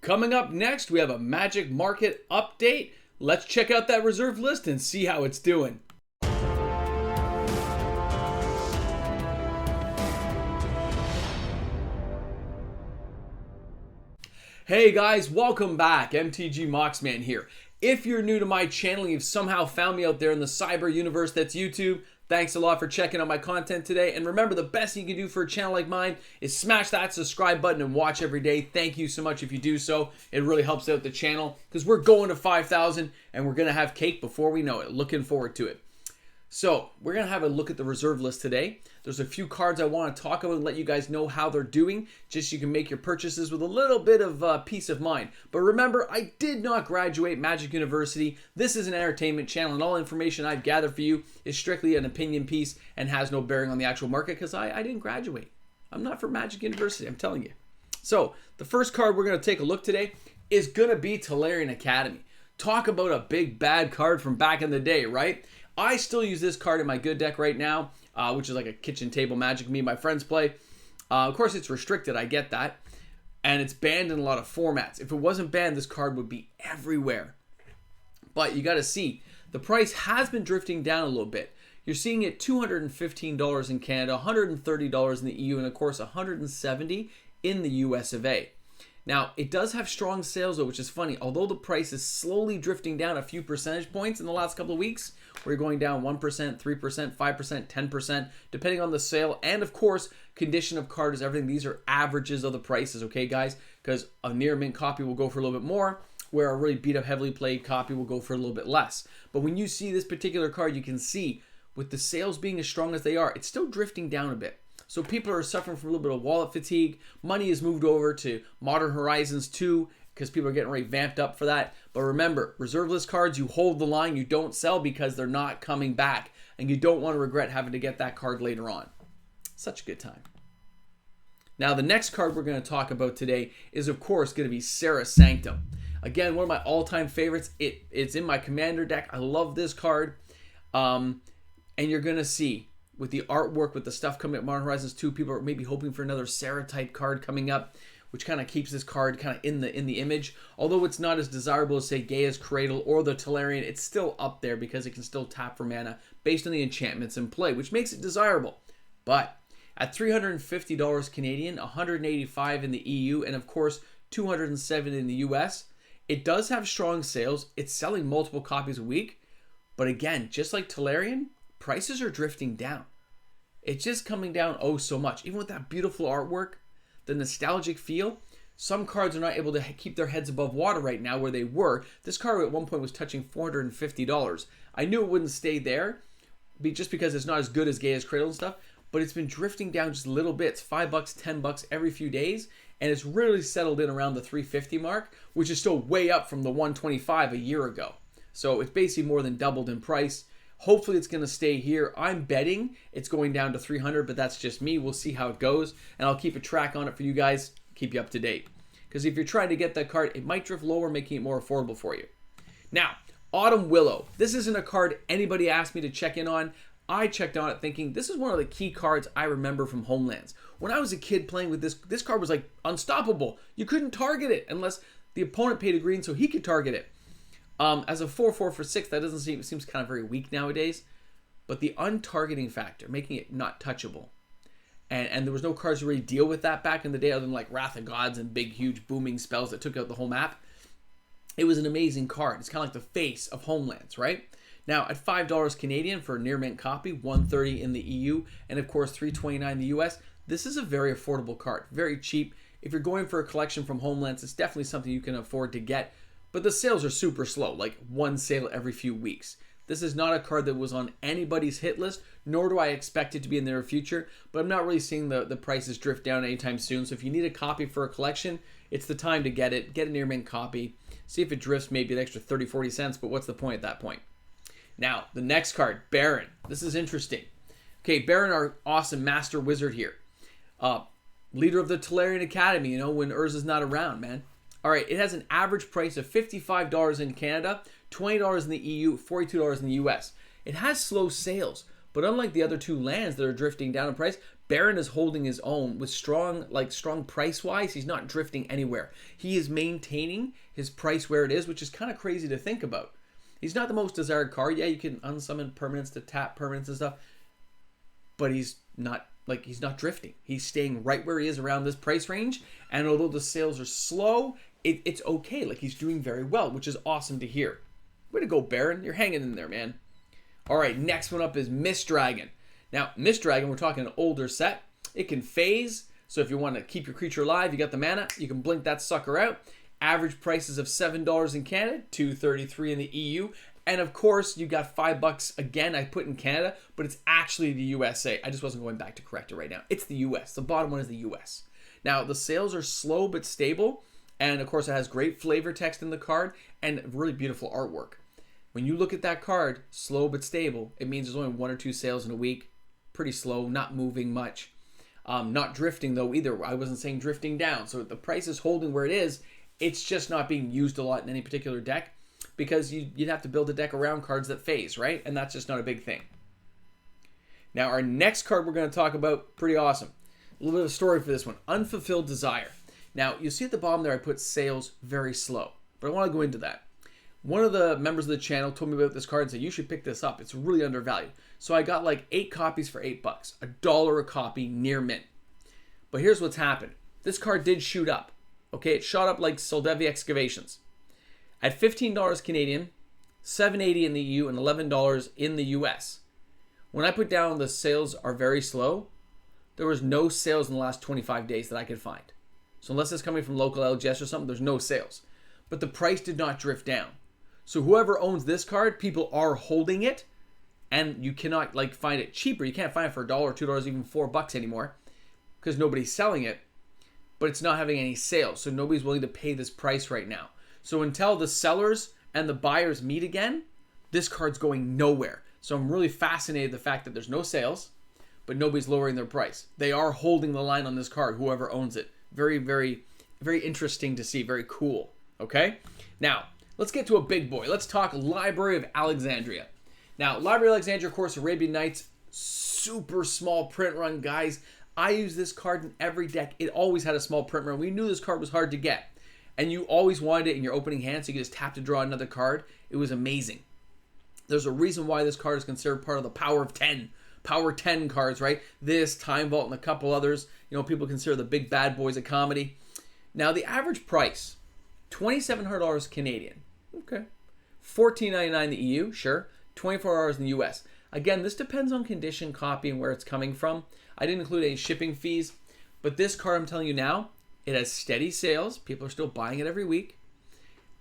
Coming up next, we have a Magic Market update. Let's check out that reserve list and see how it's doing. Hey guys, welcome back. MTG Moxman here. If you're new to my channel, you've somehow found me out there in the cyber universe that's YouTube, thanks a lot for checking out my content today. And remember, the best thing you can do for a channel like mine is smash that subscribe button and watch every day. Thank you so much if you do so. It really helps out the channel because we're going to 5,000 and we're going to have cake before we know it. Looking forward to it. So we're going to have a look at the reserve list today. There's a few cards I want to talk about and let you guys know how they're doing, just so you can make your purchases with a little bit of peace of mind. But remember, I did not graduate Magic University. This is an entertainment channel, and all information I've gathered for you is strictly an opinion piece and has no bearing on the actual market because I didn't graduate. I'm not from Magic University, I'm telling you. So the first card we're going to take a look today is going to be Tolarian Academy. Talk about a big bad card from back in the day, right? I still use this card in my good deck right now, which is like a kitchen table Magic me and my friends play. Of course, it's restricted, I get that. And it's banned in a lot of formats. If it wasn't banned, this card would be everywhere. But you got to see, the price has been drifting down a little bit. You're seeing it $215 in Canada, $130 in the EU, and of course $170 in the US of A. Now, it does have strong sales though, which is funny. Although the price is slowly drifting down a few percentage points in the last couple of weeks, we're going down 1%, 3%, 5%, 10%, depending on the sale. And of course, condition of card is everything. These are averages of the prices, okay, guys? Because a near mint copy will go for a little bit more, where a really beat up, heavily played copy will go for a little bit less. But when you see this particular card, you can see with the sales being as strong as they are, it's still drifting down a bit. So people are suffering from a little bit of wallet fatigue. Money is moved over to Modern Horizons 2 because people are getting really vamped up for that. But remember, reserve list cards, you hold the line, you don't sell because they're not coming back. And you don't want to regret having to get that card later on. Such a good time. Now, the next card we're going to talk about today is, of course, going to be Serra Sanctum. Again, one of my all-time favorites. It's in my Commander deck. I love this card. And you're going to see, with the artwork, with the stuff coming up Modern Horizons 2, people are maybe hoping for another Serra type card coming up, which kind of keeps this card kind of in the image. Although it's not as desirable as, say, Gaea's Cradle or the Tolarian, it's still up there because it can still tap for mana based on the enchantments in play, which makes it desirable. But at $350 Canadian, $185 in the EU, and of course $207 in the US, it does have strong sales. It's selling multiple copies a week. But again, just like Tolarian, prices are drifting down. It's just coming down oh so much. Even with that beautiful artwork, the nostalgic feel, some cards are not able to keep their heads above water right now where they were. This card at one point was touching $450. I knew it wouldn't stay there just because it's not as good as Gaea's Cradle and stuff, but it's been drifting down just little bits, $5, $10 every few days, and it's really settled in around the $350 mark, which is still way up from the $125 a year ago. So it's basically more than doubled in price. Hopefully it's going to stay here. I'm betting it's going down to 300, but that's just me. We'll see how it goes, and I'll keep a track on it for you guys, keep you up to date. Because if you're trying to get that card, it might drift lower, making it more affordable for you. Now, Autumn Willow. This isn't a card anybody asked me to check in on. I checked on it thinking this is one of the key cards I remember from Homelands. When I was a kid playing with this card was like unstoppable. You couldn't target it unless the opponent paid a green so he could target it. As a 4/4 for 6, that seems kind of very weak nowadays. But the untargeting factor, making it not touchable. And there was no cards to really deal with that back in the day other than like Wrath of Gods and big, huge, booming spells that took out the whole map. It was an amazing card. It's kind of like the face of Homelands, right? Now, at $5 Canadian for a near mint copy, $130 in the EU, and of course $329 in the US, this is a very affordable card. Very cheap. If you're going for a collection from Homelands, it's definitely something you can afford to get. But the sales are super slow, like one sale every few weeks. This is not a card that was on anybody's hit list, nor do I expect it to be in the near future, but I'm not really seeing the prices drift down anytime soon. So if you need a copy for a collection, it's the time to get it. Get a near mint copy. See if it drifts maybe an extra 30, 40 cents, but what's the point at that point? Now, the next card, Baron. This is interesting. Okay, Baron, our awesome master wizard here. Leader of the Tolarian Academy, you know, when Urza's not around, man. All right, it has an average price of $55 in Canada, $20 in the EU, $42 in the US. It has slow sales, But unlike the other two lands that are drifting down in price, Baron is holding his own with strong price-wise. He's not drifting anywhere. He is maintaining his price where it is, which is kind of crazy to think about. He's not the most desired card. Yeah, you can unsummon permanents to tap permanents and stuff, but he's not drifting. He's staying right where he is around this price range. And although the sales are slow, it's okay. Like, he's doing very well, which is awesome to hear. Way to go, Baron. You're hanging in there, man. All right, next one up is Mist Dragon. Now, Mist Dragon, we're talking an older set. It can phase, so if you want to keep your creature alive, you got the mana, you can blink that sucker out. Average prices of $7 in Canada, $2.33 in the EU. And of course, you got $5 again. I put in Canada, but it's actually the USA. I just wasn't going back to correct it right now. It's the US. The bottom one is the US. Now, the sales are slow but stable. And of course, it has great flavor text in the card and really beautiful artwork. When you look at that card, slow but stable, it means there's only 1 or 2 sales in a week. Pretty slow, not moving much. Not drifting though either. I wasn't saying drifting down. So the price is holding where it is. It's just not being used a lot in any particular deck because you'd have to build a deck around cards that phase, right? And that's just not a big thing. Now our next card we're going to talk about, pretty awesome. A little bit of a story for this one. Unfulfilled Desire. Now you see at the bottom there I put sales very slow. But I want to go into that. One of the members of the channel told me about this card and said, you should pick this up. It's really undervalued. So I got like 8 copies for $8. $1 a copy near mint. But here's what's happened. This card did shoot up. Okay, it shot up like Soldevi Excavations. At $15 Canadian, $7.80 in the EU, and $11 in the US. When I put down the sales are very slow, there was no sales in the last 25 days that I could find. So unless it's coming from local LGS or something, there's no sales. But the price did not drift down. So whoever owns this card, people are holding it, and you cannot like find it cheaper. You can't find it for $1, $2, even $4 anymore because nobody's selling it, but it's not having any sales. So nobody's willing to pay this price right now. So until the sellers and the buyers meet again, this card's going nowhere. So I'm really fascinated the fact that there's no sales, but nobody's lowering their price. They are holding the line on this card, whoever owns it. Very, very, very interesting to see. Very cool. Okay? Now, let's get to a big boy. Let's talk Library of Alexandria. Now, Library of Alexandria, of course, Arabian Nights, super small print run, guys. I use this card in every deck. It always had a small print run. We knew this card was hard to get. And you always wanted it in your opening hand, so you could just tap to draw another card. It was amazing. There's a reason why this card is considered part of the Power of 10. Power 10 cards, right? This, Time Vault, and a couple others. You know, people consider the big bad boys of comedy. Now, the average price, $2,700 Canadian. Okay. $14.99 in the EU, sure. $24 in the US. Again, this depends on condition, copy, and where it's coming from. I didn't include any shipping fees, but this card, I'm telling you now, it has steady sales. People are still buying it every week.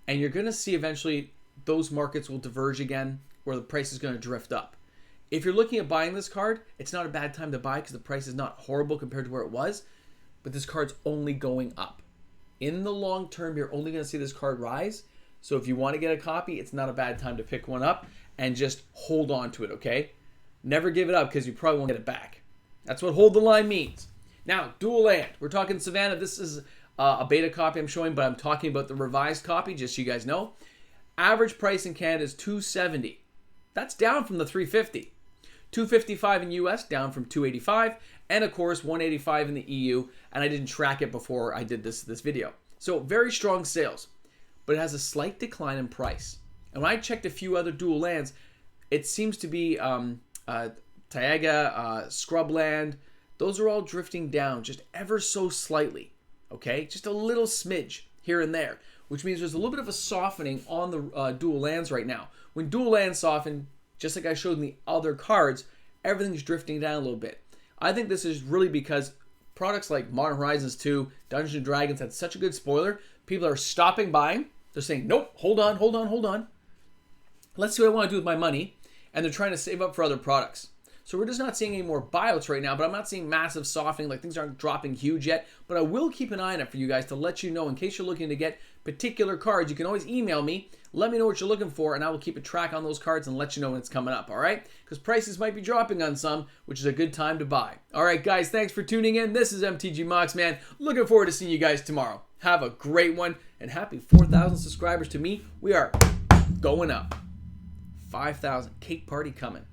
And you're going to see eventually those markets will diverge again where the price is going to drift up. If you're looking at buying this card, it's not a bad time to buy because the price is not horrible compared to where it was, but this card's only going up. In the long term, you're only going to see this card rise. So if you want to get a copy, it's not a bad time to pick one up and just hold on to it, okay? Never give it up because you probably won't get it back. That's what hold the line means. Now, dual land. We're talking Savannah. This is a beta copy I'm showing, but I'm talking about the revised copy, just so you guys know. Average price in Canada is $270. That's down from the $350. $255 in US, down from $285. And of course, $185 in the EU. And I didn't track it before I did this video. So very strong sales, but it has a slight decline in price. And when I checked a few other dual lands, it seems to be Taiga, Scrubland. Those are all drifting down just ever so slightly. Okay, just a little smidge here and there, which means there's a little bit of a softening on the dual lands right now. When dual lands soften, just like I showed in the other cards, everything's drifting down a little bit. I think this is really because products like Modern Horizons 2, Dungeons & Dragons had such a good spoiler, people are stopping buying. They're saying, nope, hold on, hold on, hold on. Let's see what I want to do with my money. And they're trying to save up for other products. So we're just not seeing any more buyouts right now, but I'm not seeing massive softening, like things aren't dropping huge yet. But I will keep an eye on it for you guys to let you know in case you're looking to get particular cards. You can always email me, let me know what you're looking for, and I will keep a track on those cards and let you know when it's coming up, all right? Because prices might be dropping on some, which is a good time to buy. All right, guys, thanks for tuning in. This is MTG Moxman. Looking forward to seeing you guys tomorrow. Have a great one, and happy 4,000 subscribers to me. We are going up. 5,000. Cake party coming.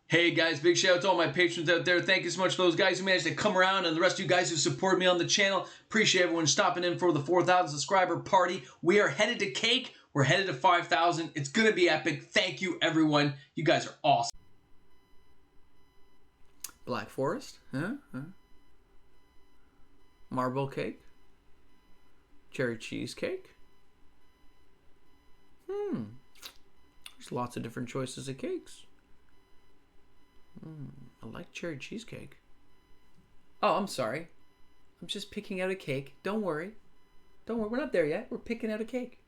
Hey guys, big shout out to all my patrons out there. Thank you so much for those guys who managed to come around and the rest of you guys who support me on the channel. Appreciate everyone stopping in for the 4,000 subscriber party. We are headed to cake. We're headed to 5,000. It's going to be epic. Thank you, everyone. You guys are awesome. Black Forest? Huh? Marble cake? Cherry cheesecake? There's lots of different choices of cakes. I like cherry cheesecake. Oh, I'm sorry. I'm just picking out a cake. Don't worry. Don't worry. We're not there yet. We're picking out a cake.